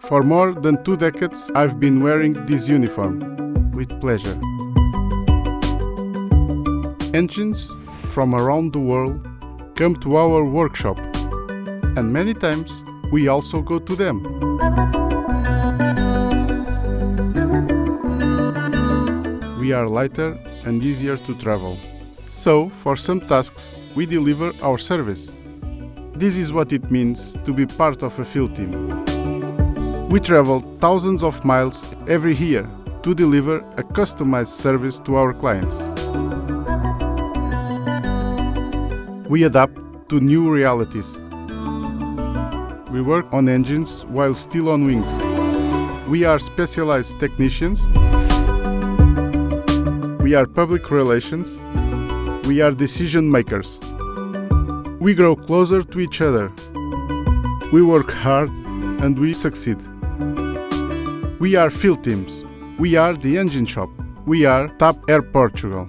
For more than 2 decades, I've been wearing this uniform with pleasure. Engines from around the world come to our workshop, and many times we also go to them. We are lighter and easier to travel. So, for some tasks, we deliver our service. This is what it means to be part of a field team. We travel thousands of miles every year to deliver a customized service to our clients. We adapt to new realities. We work on engines while still on wings. We are specialized technicians. We are public relations. We are decision makers. We grow closer to each other. We work hard and we succeed. We are field teams. We are the engine shop. We are TAP Air Portugal.